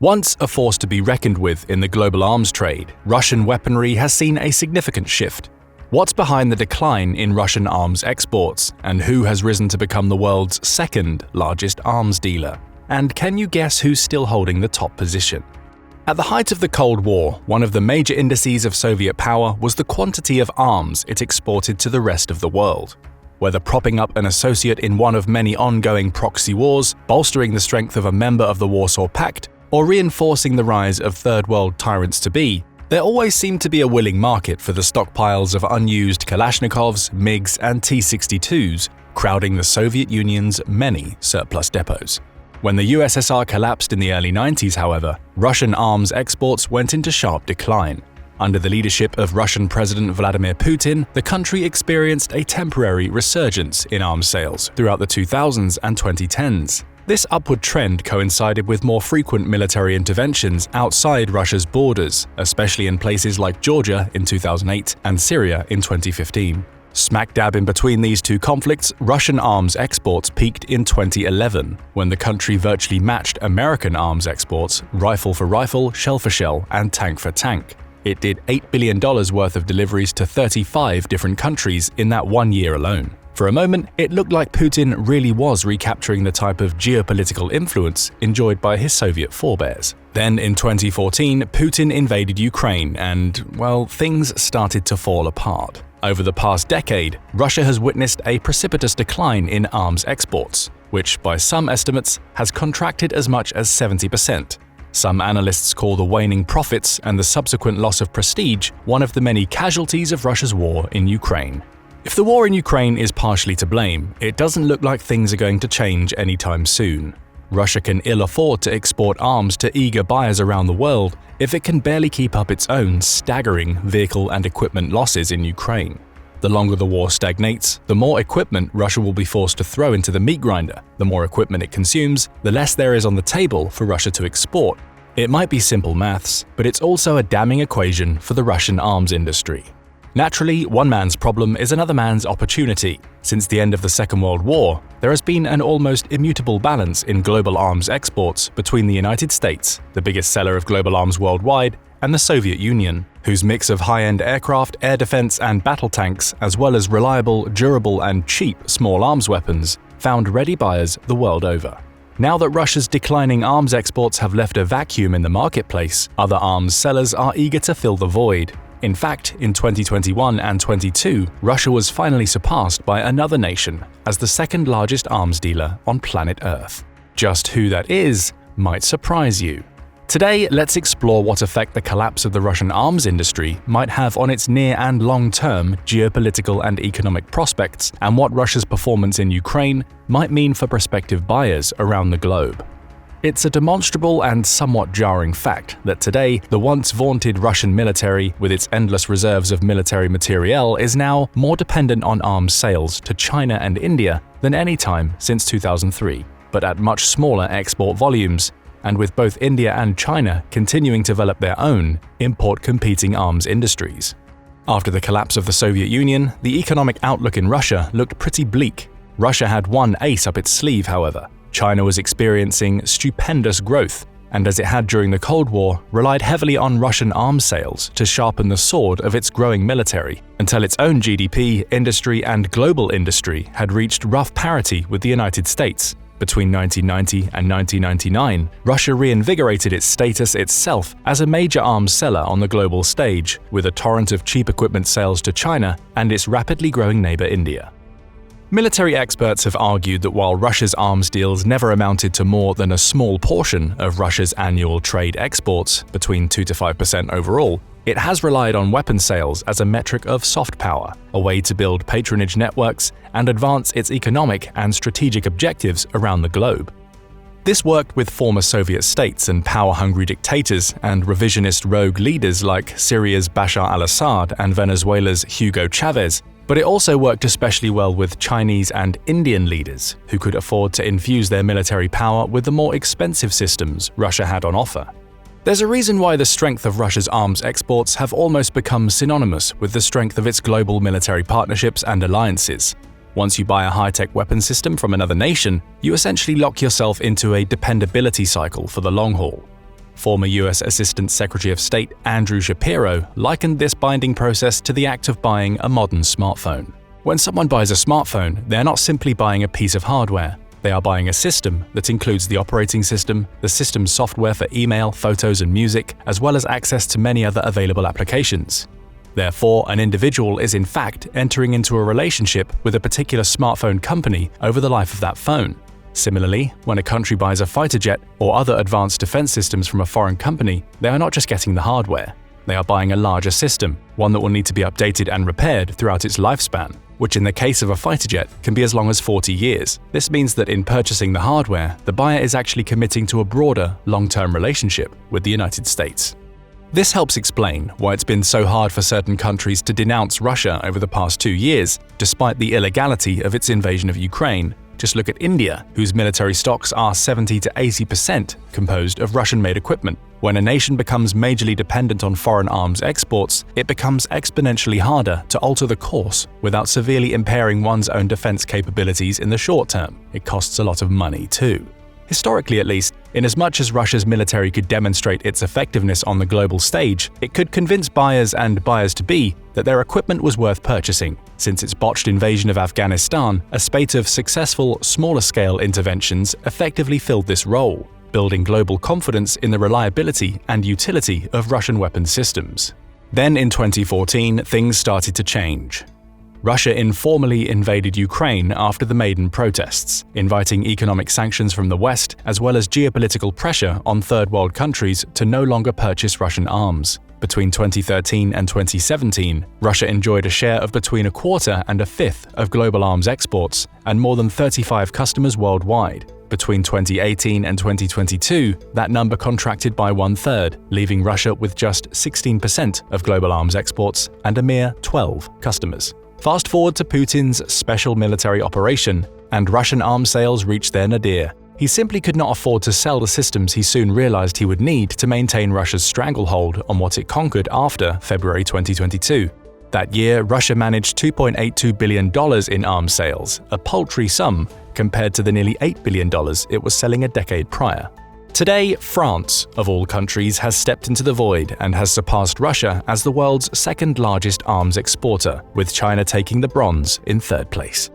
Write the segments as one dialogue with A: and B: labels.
A: Once a force to be reckoned with in the global arms trade, Russian weaponry has seen a significant shift. What's behind the decline in Russian arms exports, and who has risen to become the world's second largest arms dealer? And can you guess who's still holding the top position? At the height of the Cold War, one of the major indices of Soviet power was the quantity of arms it exported to the rest of the world. Whether propping up an associate in one of many ongoing proxy wars, bolstering the strength of a member of the Warsaw Pact, or reinforcing the rise of Third World tyrants-to-be, there always seemed to be a willing market for the stockpiles of unused Kalashnikovs, MiGs, and T-62s, crowding the Soviet Union's many surplus depots. When the USSR collapsed in the early 90s, however, Russian arms exports went into sharp decline. Under the leadership of Russian President Vladimir Putin, the country experienced a temporary resurgence in arms sales throughout the 2000s and 2010s. This upward trend coincided with more frequent military interventions outside Russia's borders, especially in places like Georgia in 2008 and Syria in 2015. Smack dab in between these two conflicts, Russian arms exports peaked in 2011, when the country virtually matched American arms exports, rifle for rifle, shell for shell, and tank for tank. It did $8 billion worth of deliveries to 35 different countries in that 1 year alone. For a moment, it looked like Putin really was recapturing the type of geopolitical influence enjoyed by his Soviet forebears. Then in 2014, Putin invaded Ukraine and, well, things started to fall apart. Over the past decade, Russia has witnessed a precipitous decline in arms exports, which by some estimates has contracted as much as 70%. Some analysts call the waning profits and the subsequent loss of prestige one of the many casualties of Russia's war in Ukraine. If the war in Ukraine is partially to blame, it doesn't look like things are going to change anytime soon. Russia can ill afford to export arms to eager buyers around the world if it can barely keep up its own staggering vehicle and equipment losses in Ukraine. The longer the war stagnates, the more equipment Russia will be forced to throw into the meat grinder. The more equipment it consumes, the less there is on the table for Russia to export. It might be simple maths, but it's also a damning equation for the Russian arms industry. Naturally, one man's problem is another man's opportunity. Since the end of the Second World War, there has been an almost immutable balance in global arms exports between the United States, the biggest seller of global arms worldwide, and the Soviet Union, whose mix of high-end aircraft, air defense, and battle tanks, as well as reliable, durable, and cheap small arms weapons, found ready buyers the world over. Now that Russia's declining arms exports have left a vacuum in the marketplace, other arms sellers are eager to fill the void. In fact, in 2021 and 22, Russia was finally surpassed by another nation as the second largest arms dealer on planet Earth. Just who that is might surprise you. Today, let's explore what effect the collapse of the Russian arms industry might have on its near and long-term geopolitical and economic prospects, and what Russia's performance in Ukraine might mean for prospective buyers around the globe. It's a demonstrable and somewhat jarring fact that today, the once vaunted Russian military, with its endless reserves of military materiel, is now more dependent on arms sales to China and India than any time since 2003, but at much smaller export volumes, and with both India and China continuing to develop their own import-competing arms industries. After the collapse of the Soviet Union, the economic outlook in Russia looked pretty bleak. Russia had one ace up its sleeve, however. China was experiencing stupendous growth, and as it had during the Cold War, relied heavily on Russian arms sales to sharpen the sword of its growing military, until its own GDP, industry, and global industry had reached rough parity with the United States. Between 1990 and 1999, Russia reinvigorated its status itself as a major arms seller on the global stage, with a torrent of cheap equipment sales to China and its rapidly growing neighbor India. Military experts have argued that while Russia's arms deals never amounted to more than a small portion of Russia's annual trade exports, between 2 to 5% overall, it has relied on weapon sales as a metric of soft power, a way to build patronage networks and advance its economic and strategic objectives around the globe. This worked with former Soviet states and power-hungry dictators and revisionist rogue leaders like Syria's Bashar al-Assad and Venezuela's Hugo Chavez, but it also worked especially well with Chinese and Indian leaders who could afford to infuse their military power with the more expensive systems Russia had on offer. There's a reason why the strength of Russia's arms exports have almost become synonymous with the strength of its global military partnerships and alliances. Once you buy a high-tech weapon system from another nation, you essentially lock yourself into a dependability cycle for the long haul. Former US Assistant Secretary of State Andrew Shapiro likened this binding process to the act of buying a modern smartphone. When someone buys a smartphone, they're not simply buying a piece of hardware. They are buying a system that includes the operating system, the system's software for email, photos, and music, as well as access to many other available applications. Therefore, an individual is in fact entering into a relationship with a particular smartphone company over the life of that phone. Similarly, when a country buys a fighter jet or other advanced defense systems from a foreign company, they are not just getting the hardware. They are buying a larger system, one that will need to be updated and repaired throughout its lifespan, which in the case of a fighter jet can be as long as 40 years. This means that in purchasing the hardware, the buyer is actually committing to a broader, long-term relationship with the United States. This helps explain why it's been so hard for certain countries to denounce Russia over the past 2 years, despite the illegality of its invasion of Ukraine. Just look at India, whose military stocks are 70 to 80% composed of Russian-made equipment. When a nation becomes majorly dependent on foreign arms exports, it becomes exponentially harder to alter the course without severely impairing one's own defense capabilities in the short term. It costs a lot of money too. Historically at least, inasmuch as Russia's military could demonstrate its effectiveness on the global stage, it could convince buyers and buyers-to-be that their equipment was worth purchasing. Since its botched invasion of Afghanistan, a spate of successful, smaller-scale interventions effectively filled this role, building global confidence in the reliability and utility of Russian weapons systems. Then in 2014, things started to change. Russia informally invaded Ukraine after the Maidan protests, inviting economic sanctions from the West as well as geopolitical pressure on third world countries to no longer purchase Russian arms. Between 2013 and 2017, Russia enjoyed a share of between a quarter and a fifth of global arms exports and more than 35 customers worldwide. Between 2018 and 2022, that number contracted by 1/3, leaving Russia with just 16% of global arms exports and a mere 12 customers. Fast forward to Putin's special military operation, and Russian arms sales reached their nadir. He simply could not afford to sell the systems he soon realized he would need to maintain Russia's stranglehold on what it conquered after February 2022. That year, Russia managed $2.82 billion in arms sales, a paltry sum compared to the nearly $8 billion it was selling a decade prior. Today, France, of all countries, has stepped into the void and has surpassed Russia as the world's second-largest arms exporter, with China taking the bronze in third place.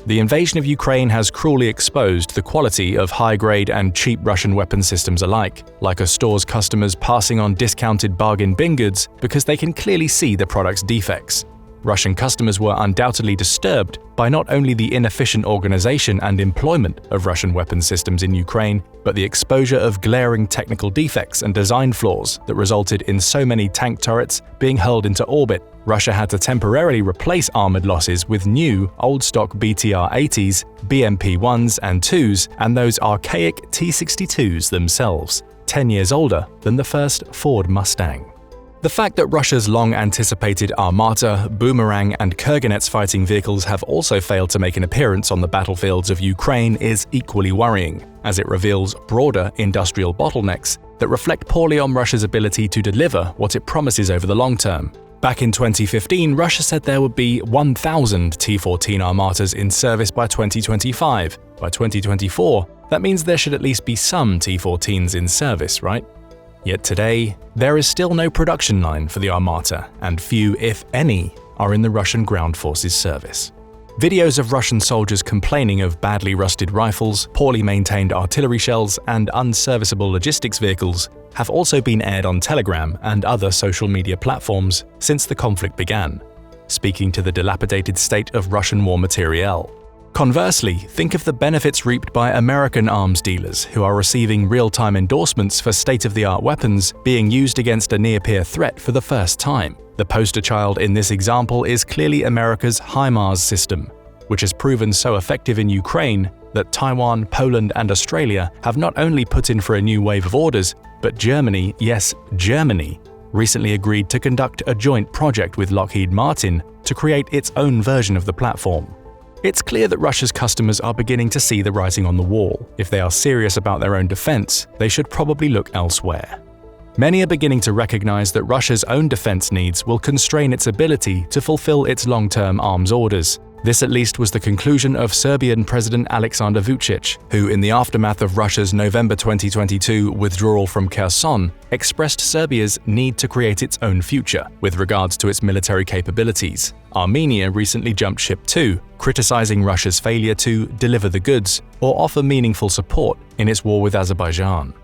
A: The invasion of Ukraine has cruelly exposed the quality of high-grade and cheap Russian weapon systems alike, like a store's customers passing on discounted bargain bin goods because they can clearly see the product's defects. Russian customers were undoubtedly disturbed by not only the inefficient organization and employment of Russian weapons systems in Ukraine, but the exposure of glaring technical defects and design flaws that resulted in so many tank turrets being hurled into orbit. Russia had to temporarily replace armored losses with new, old-stock BTR-80s, BMP-1s and 2s, and those archaic T-62s themselves, 10 years older than the first Ford Mustang. The fact that Russia's long-anticipated Armata, Boomerang, and Kurganets fighting vehicles have also failed to make an appearance on the battlefields of Ukraine is equally worrying, as it reveals broader industrial bottlenecks that reflect poorly on Russia's ability to deliver what it promises over the long term. Back in 2015, Russia said there would be 1,000 T-14 Armatas in service by 2025. By 2024, that means there should at least be some T-14s in service, right? Yet today, there is still no production line for the Armata, and few, if any, are in the Russian ground forces service. Videos of Russian soldiers complaining of badly rusted rifles, poorly maintained artillery shells, and unserviceable logistics vehicles have also been aired on Telegram and other social media platforms since the conflict began, speaking to the dilapidated state of Russian war materiel. Conversely, think of the benefits reaped by American arms dealers who are receiving real-time endorsements for state-of-the-art weapons being used against a near-peer threat for the first time. The poster child in this example is clearly America's HIMARS system, which has proven so effective in Ukraine that Taiwan, Poland, and Australia have not only put in for a new wave of orders, but Germany, yes, Germany, recently agreed to conduct a joint project with Lockheed Martin to create its own version of the platform. It's clear that Russia's customers are beginning to see the writing on the wall. If they are serious about their own defense, they should probably look elsewhere. Many are beginning to recognize that Russia's own defense needs will constrain its ability to fulfill its long-term arms orders. This at least was the conclusion of Serbian President Aleksandar Vučić, who in the aftermath of Russia's November 2022 withdrawal from Kherson, expressed Serbia's need to create its own future with regards to its military capabilities. Armenia recently jumped ship too, criticizing Russia's failure to deliver the goods or offer meaningful support in its war with Azerbaijan.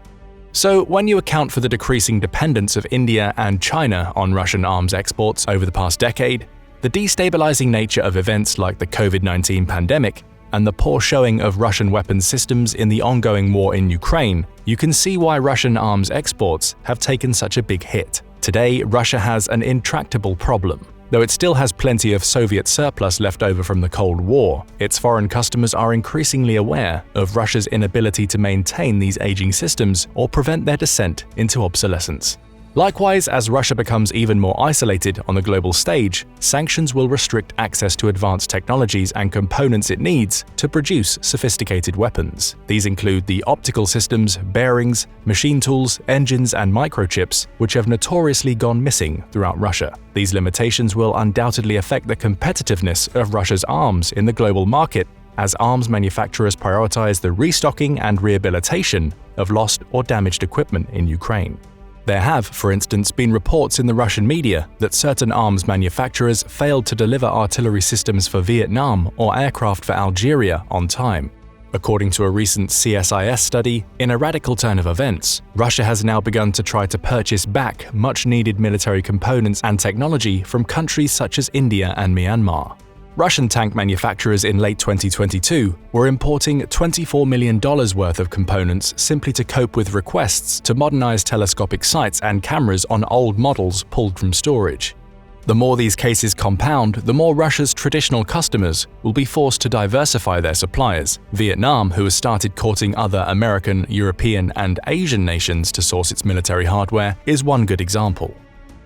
A: So, when you account for the decreasing dependence of India and China on Russian arms exports over the past decade, the destabilizing nature of events like the COVID-19 pandemic, and the poor showing of Russian weapons systems in the ongoing war in Ukraine, you can see why Russian arms exports have taken such a big hit. Today, Russia has an intractable problem. Though it still has plenty of Soviet surplus left over from the Cold War, its foreign customers are increasingly aware of Russia's inability to maintain these aging systems or prevent their descent into obsolescence. Likewise, as Russia becomes even more isolated on the global stage, sanctions will restrict access to advanced technologies and components it needs to produce sophisticated weapons. These include the optical systems, bearings, machine tools, engines, and microchips, which have notoriously gone missing throughout Russia. These limitations will undoubtedly affect the competitiveness of Russia's arms in the global market, as arms manufacturers prioritize the restocking and rehabilitation of lost or damaged equipment in Ukraine. There have, for instance, been reports in the Russian media that certain arms manufacturers failed to deliver artillery systems for Vietnam or aircraft for Algeria on time. According to a recent CSIS study, in a radical turn of events, Russia has now begun to try to purchase back much-needed military components and technology from countries such as India and Myanmar. Russian tank manufacturers in late 2022 were importing $24 million worth of components simply to cope with requests to modernize telescopic sights and cameras on old models pulled from storage. The more these cases compound, the more Russia's traditional customers will be forced to diversify their suppliers. Vietnam, who has started courting other American, European, and Asian nations to source its military hardware, is one good example.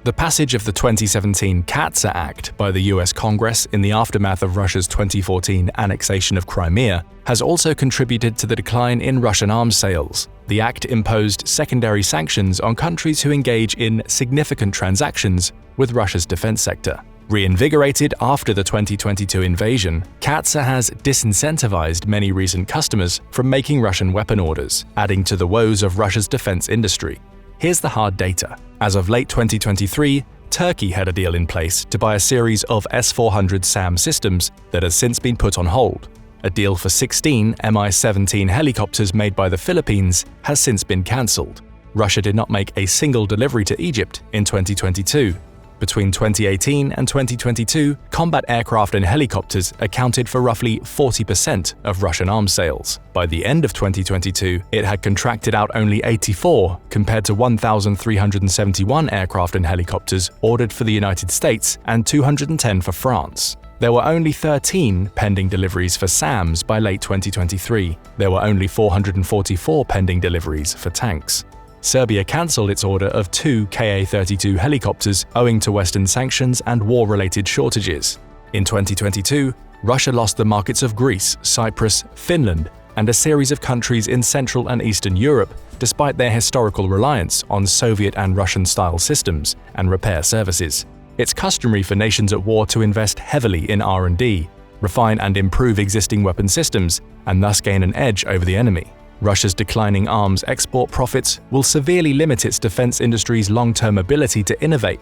A: The passage of the 2017 CAATSA Act by the US Congress in the aftermath of Russia's 2014 annexation of Crimea has also contributed to the decline in Russian arms sales. The act imposed secondary sanctions on countries who engage in significant transactions with Russia's defense sector. Reinvigorated after the 2022 invasion, CAATSA has disincentivized many recent customers from making Russian weapon orders, adding to the woes of Russia's defense industry. Here's the hard data. As of late 2023, Turkey had a deal in place to buy a series of S-400 SAM systems that has since been put on hold. A deal for 16 Mi-17 helicopters made by the Philippines has since been cancelled. Russia did not make a single delivery to Egypt in 2022. Between 2018 and 2022, combat aircraft and helicopters accounted for roughly 40% of Russian arms sales. By the end of 2022, it had contracted out only 84 compared to 1,371 aircraft and helicopters ordered for the United States and 210 for France. There were only 13 pending deliveries for SAMs by late 2023. There were only 444 pending deliveries for tanks. Serbia cancelled its order of 2 Ka-32 helicopters owing to Western sanctions and war-related shortages. In 2022, Russia lost the markets of Greece, Cyprus, Finland, and a series of countries in Central and Eastern Europe, despite their historical reliance on Soviet and Russian-style systems and repair services. It's customary for nations at war to invest heavily in R&D, refine and improve existing weapon systems, and thus gain an edge over the enemy. Russia's declining arms export profits will severely limit its defense industry's long-term ability to innovate.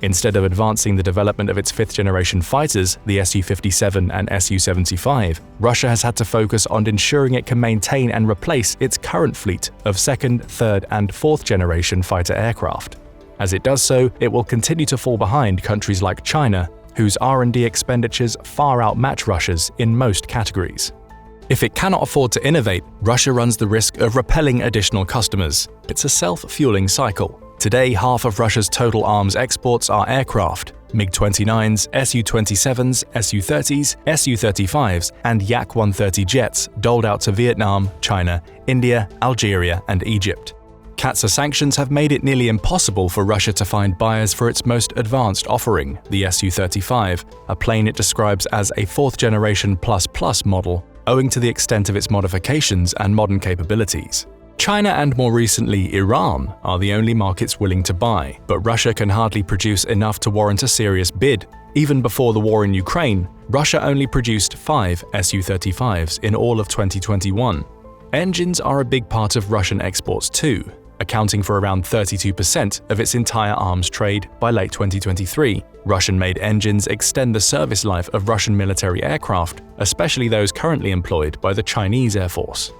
A: Instead of advancing the development of its fifth-generation fighters, the Su-57 and Su-75, Russia has had to focus on ensuring it can maintain and replace its current fleet of second, third, and fourth-generation fighter aircraft. As it does so, it will continue to fall behind countries like China, whose R&D expenditures far outmatch Russia's in most categories. If it cannot afford to innovate, Russia runs the risk of repelling additional customers. It's a self-fueling cycle. Today, half of Russia's total arms exports are aircraft: MiG-29s, Su-27s, Su-30s, Su-35s, and Yak-130 jets doled out to Vietnam, China, India, Algeria, and Egypt. CAATSA sanctions have made it nearly impossible for Russia to find buyers for its most advanced offering, the Su-35, a plane it describes as a fourth-generation plus model, owing to the extent of its modifications and modern capabilities. China and more recently Iran are the only markets willing to buy, but Russia can hardly produce enough to warrant a serious bid. Even before the war in Ukraine, Russia only produced 5 Su-35s in all of 2021. Engines are a big part of Russian exports too, accounting for around 32% of its entire arms trade by late 2023. Russian-made engines extend the service life of Russian military aircraft, especially those currently employed by the Chinese Air Force.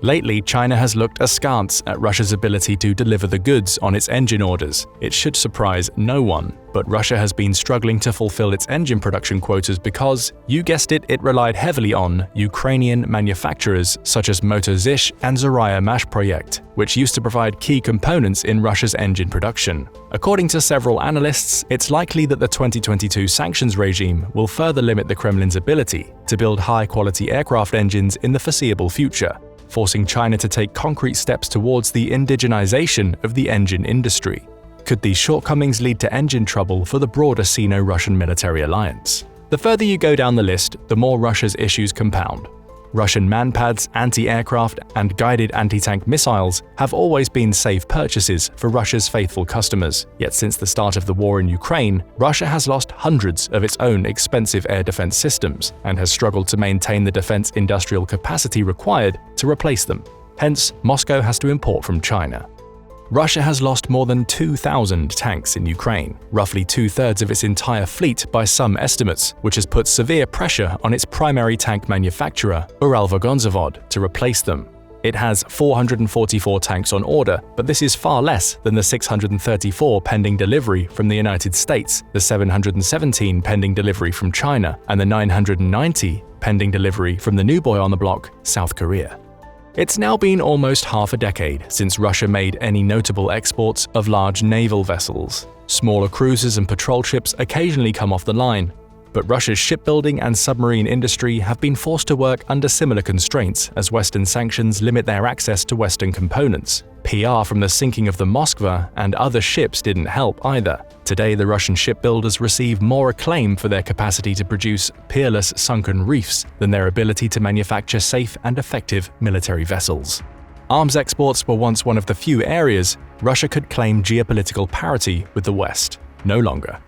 A: Lately, China has looked askance at Russia's ability to deliver the goods on its engine orders. It should surprise no one, but Russia has been struggling to fulfill its engine production quotas because, you guessed it, it relied heavily on Ukrainian manufacturers such as Motor Zich and Zarya Mashproyekt, which used to provide key components in Russia's engine production. According to several analysts, it's likely that the 2022 sanctions regime will further limit the Kremlin's ability to build high-quality aircraft engines in the foreseeable future, forcing China to take concrete steps towards the indigenization of the engine industry. Could these shortcomings lead to engine trouble for the broader Sino-Russian military alliance? The further you go down the list, the more Russia's issues compound. Russian manpads, anti-aircraft, and guided anti-tank missiles have always been safe purchases for Russia's faithful customers. Yet since the start of the war in Ukraine, Russia has lost hundreds of its own expensive air defense systems and has struggled to maintain the defense industrial capacity required to replace them. Hence, Moscow has to import from China. Russia has lost more than 2,000 tanks in Ukraine, roughly two-thirds of its entire fleet by some estimates, which has put severe pressure on its primary tank manufacturer, Uralvagonzavod, to replace them. It has 444 tanks on order, but this is far less than the 634 pending delivery from the United States, the 717 pending delivery from China, and the 990 pending delivery from the new boy on the block, South Korea. It's now been almost half a decade since Russia made any notable exports of large naval vessels. Smaller cruisers and patrol ships occasionally come off the line, but Russia's shipbuilding and submarine industry have been forced to work under similar constraints as Western sanctions limit their access to Western components. PR from the sinking of the Moskva and other ships didn't help either. Today, the Russian shipbuilders receive more acclaim for their capacity to produce peerless sunken reefs than their ability to manufacture safe and effective military vessels. Arms exports were once one of the few areas Russia could claim geopolitical parity with the West. No longer.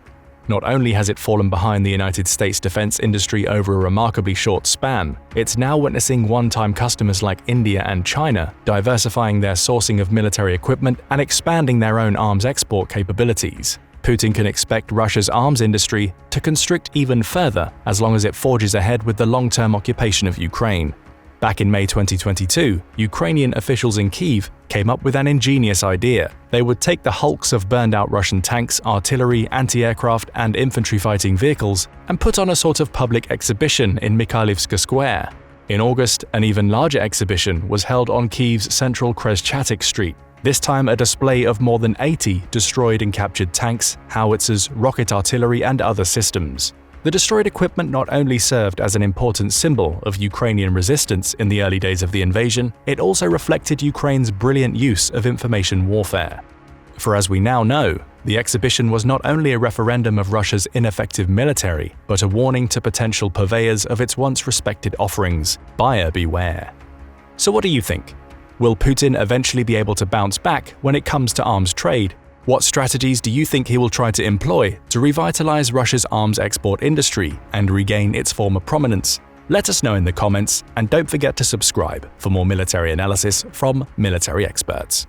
A: Not only has it fallen behind the United States defense industry over a remarkably short span, it's now witnessing one-time customers like India and China diversifying their sourcing of military equipment and expanding their own arms export capabilities. Putin can expect Russia's arms industry to constrict even further as long as it forges ahead with the long-term occupation of Ukraine. Back in May 2022, Ukrainian officials in Kyiv came up with an ingenious idea. They would take the hulks of burned-out Russian tanks, artillery, anti-aircraft, and infantry fighting vehicles and put on a sort of public exhibition in Mikhailivska Square. In August, an even larger exhibition was held on Kyiv's central Khreshchatyk Street. This time a display of more than 80 destroyed and captured tanks, howitzers, rocket artillery, and other systems. The destroyed equipment not only served as an important symbol of Ukrainian resistance in the early days of the invasion, it also reflected Ukraine's brilliant use of information warfare. For as we now know, the exhibition was not only a referendum of Russia's ineffective military, but a warning to potential purveyors of its once respected offerings. Buyer beware. So what do you think? Will Putin eventually be able to bounce back when it comes to arms trade? What strategies do you think he will try to employ to revitalize Russia's arms export industry and regain its former prominence? Let us know in the comments, and don't forget to subscribe for more military analysis from military experts.